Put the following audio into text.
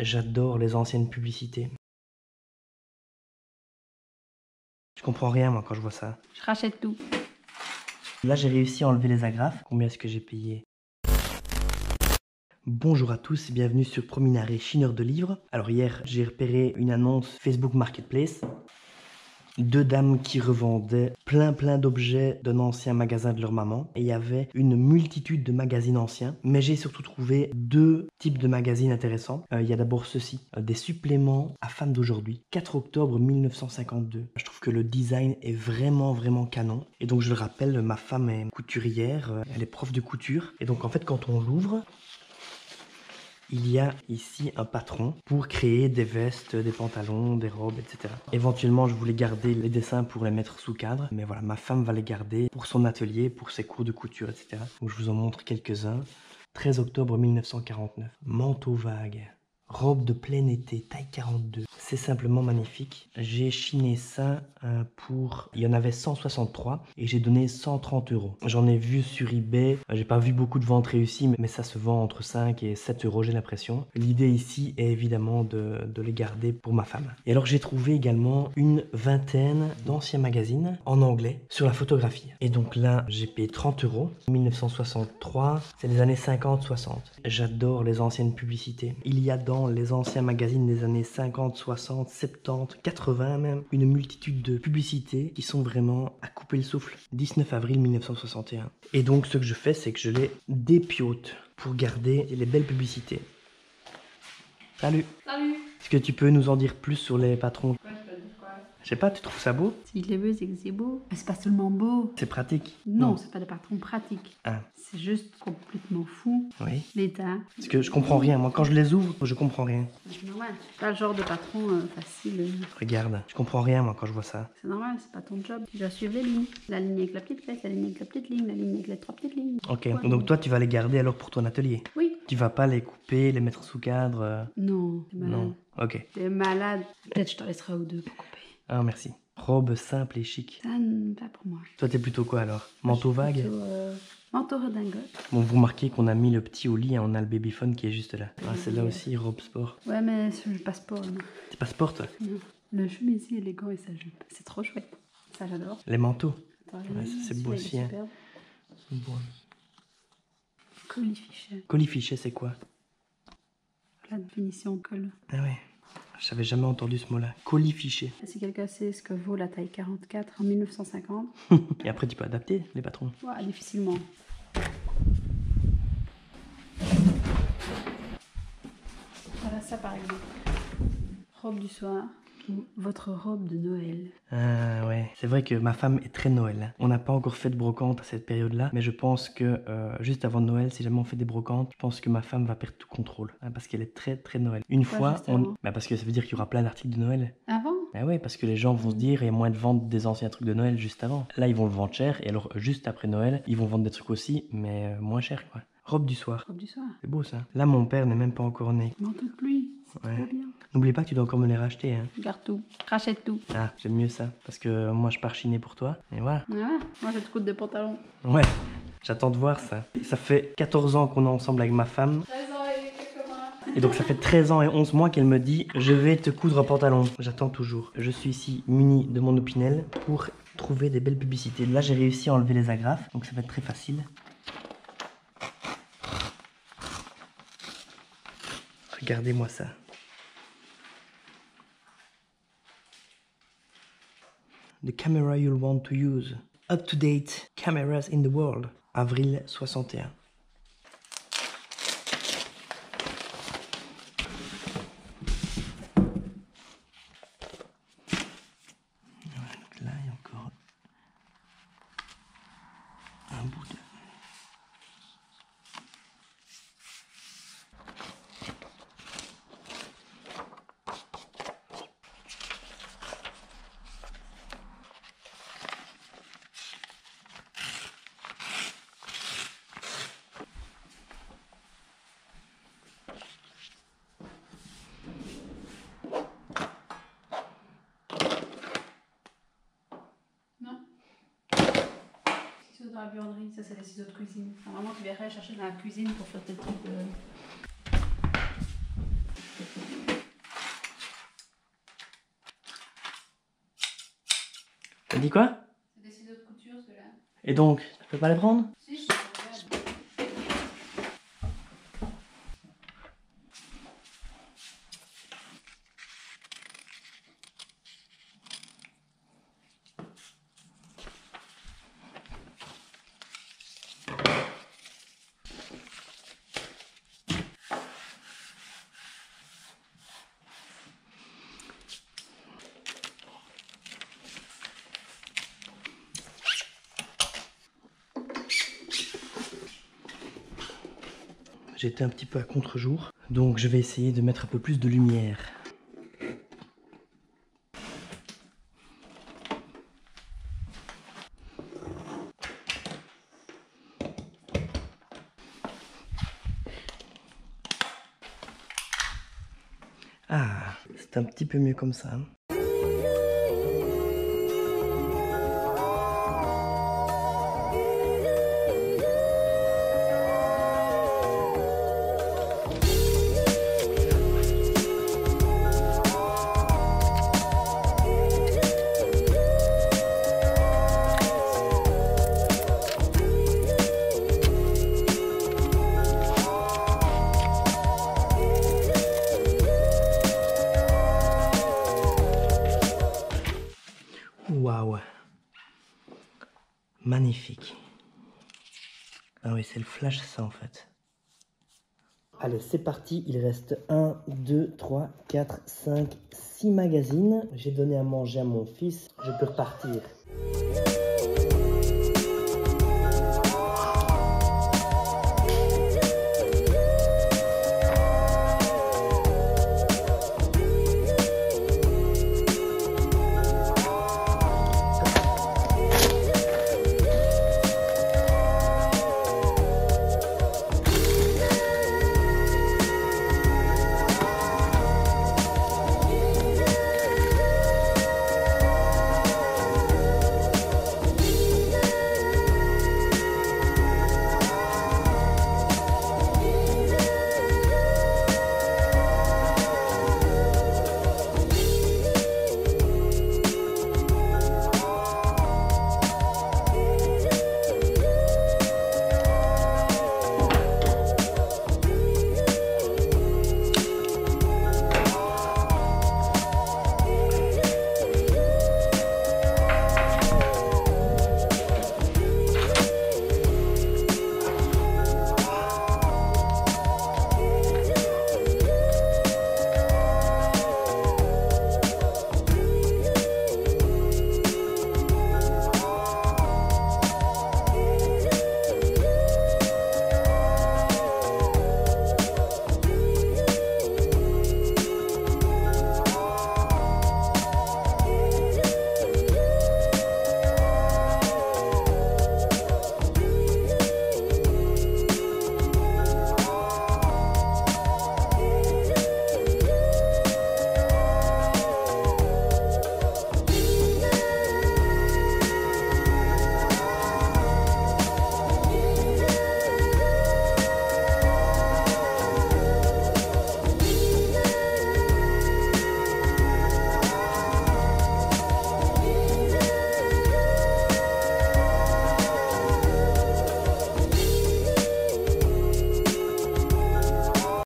J'adore les anciennes publicités. Je comprends rien moi quand je vois ça. Je rachète tout. Là j'ai réussi à enlever les agrafes. Combien est-ce que j'ai payé? Bonjour à tous et bienvenue sur Prominare Chineur de livres. Alors hier j'ai repéré une annonce Facebook Marketplace. Deux dames qui revendaient plein d'objets d'un ancien magasin de leur maman. Et il y avait une multitude de magazines anciens. Mais j'ai surtout trouvé deux types de magazines intéressants. Il y a d'abord ceci, des suppléments à femmes d'aujourd'hui. 4 octobre 1952. Je trouve que le design est vraiment canon. Et donc je le rappelle, ma femme est couturière, elle est prof de couture. Et donc en fait quand on l'ouvre, il y a ici un patron pour créer des vestes, des pantalons, des robes, etc. Éventuellement, je voulais garder les dessins pour les mettre sous cadre. Mais voilà, ma femme va les garder pour son atelier, pour ses cours de couture, etc. Donc je vous en montre quelques-uns. 13 octobre 1949. Manteau vague. Robe de plein été, taille 42. C'est simplement magnifique. J'ai chiné ça pour... Il y en avait 163 et j'ai donné 130 €. J'en ai vu sur eBay. J'ai pas vu beaucoup de ventes réussies, mais ça se vend entre 5 et 7 €, j'ai l'impression. L'idée ici est évidemment de les garder pour ma femme. Et alors j'ai trouvé également une vingtaine d'anciens magazines en anglais sur la photographie. Et donc là, j'ai payé 30 €. 1963, c'est les années 50-60. J'adore les anciennes publicités. Il y a dans les anciens magazines des années 50, 60, 70, 80 même, une multitude de publicités qui sont vraiment à couper le souffle. 19 avril 1961. Et donc ce que je fais, c'est que je les dépiote pour garder les belles publicités. Salut! Salut! Est-ce que tu peux nous en dire plus sur les patrons? Je sais pas, tu trouves ça beau? Si je les veux, c'est que c'est beau. Mais c'est pas seulement beau. C'est pratique? Non, c'est pas des patrons pratiques. Ah. C'est juste complètement fou. Oui. L'état. Parce que je comprends rien. Moi, quand je les ouvre, je comprends rien. C'est normal. C'est pas le genre de patron facile. Regarde, je comprends rien, moi, quand je vois ça. C'est normal, c'est pas ton job. Tu dois suivre les lignes. La ligne avec la petite flèche, la ligne avec la petite ligne, la ligne avec les 3 petites lignes. Ok, Quoi, donc toi, tu vas les garder alors pour ton atelier? Oui. Tu vas pas les couper, les mettre sous cadre? Non, t'es malade. Non. Ok. T'es malade. Peut-être je t'en laisserai un ou deux pour couper. Ah, merci. Robe simple et chic. Ça, pas pour moi. Toi, t'es plutôt quoi alors? Manteau vague? Plutôt, manteau redingote. Bon, vous remarquez qu'on a mis le petit au lit, hein, on a le babyphone qui est juste là. Ah, c'est là aussi, robe sport. Ouais, mais je passe pas. Non. T'es pas sport, toi? Non. Le chemisier élégant et sa jupe. C'est trop chouette. Ça, j'adore. Les manteaux? Attends, Ouais, ça, c'est beau aussi, hein. Bon. Colifichet. Colifichet, c'est quoi? La définition colle. Ah ouais, j'avais jamais entendu ce mot-là. Colifichet. Si quelqu'un sait ce que vaut la taille 44 en 1950. Et après, tu peux adapter les patrons. Ouais, difficilement. Voilà ça par exemple. Robe du soir. Ou votre robe de Noël. Ah ouais, c'est vrai que ma femme est très Noël. Hein. On n'a pas encore fait de brocante à cette période-là, mais je pense que juste avant Noël, si jamais on fait des brocantes, je pense que ma femme va perdre tout contrôle, hein, parce qu'elle est très Noël. Une fois, parce que ça veut dire qu'il y aura plein d'articles de Noël. Avant? Ah ouais, parce que les gens vont se dire, il y a moins de vendre des anciens trucs de Noël juste avant. Là, ils vont le vendre cher, et alors juste après Noël, ils vont vendre des trucs aussi, mais moins cher quoi. Robe du soir. Robe du soir. C'est beau ça. Là, mon père n'est même pas encore né. Manteau de pluie. C'est Ouais. trop bien. N'oublie pas que tu dois encore me les racheter. Hein. Garde tout. Rachète tout. Ah, j'aime mieux ça. Parce que moi, je pars chiner pour toi. Et voilà. Ouais, moi je te coûte des pantalons. Ouais, j'attends de voir ça. Ça fait 14 ans qu'on est ensemble avec ma femme. 13 ans et quelques mois. Et donc ça fait 13 ans et 11 mois qu'elle me dit « Je vais te coudre un pantalon ». J'attends toujours. Je suis ici muni de mon Opinel pour trouver des belles publicités. Là, j'ai réussi à enlever les agrafes. Donc ça va être très facile. Regardez-moi ça. The camera you'll want to use. Up-to-date cameras in the world. Avril 61. Voilà, donc là, il y a encore un bout de... Dans la buanderie, ça c'est les ciseaux de cuisine. Normalement tu verrais chercher dans la cuisine pour faire tes trucs de... T'as dit quoi? C'est des ciseaux de couture, ceux-là. Et donc, tu peux pas les prendre? Si, je te regarde. J'étais un petit peu à contre-jour, donc je vais essayer de mettre un peu plus de lumière. Ah, c'est un petit peu mieux comme ça. Waouh, magnifique. Ah oui, c'est le flash ça en fait. Allez, c'est parti, il reste 1, 2, 3, 4, 5, 6 magazines. J'ai donné à manger à mon fils, je peux repartir.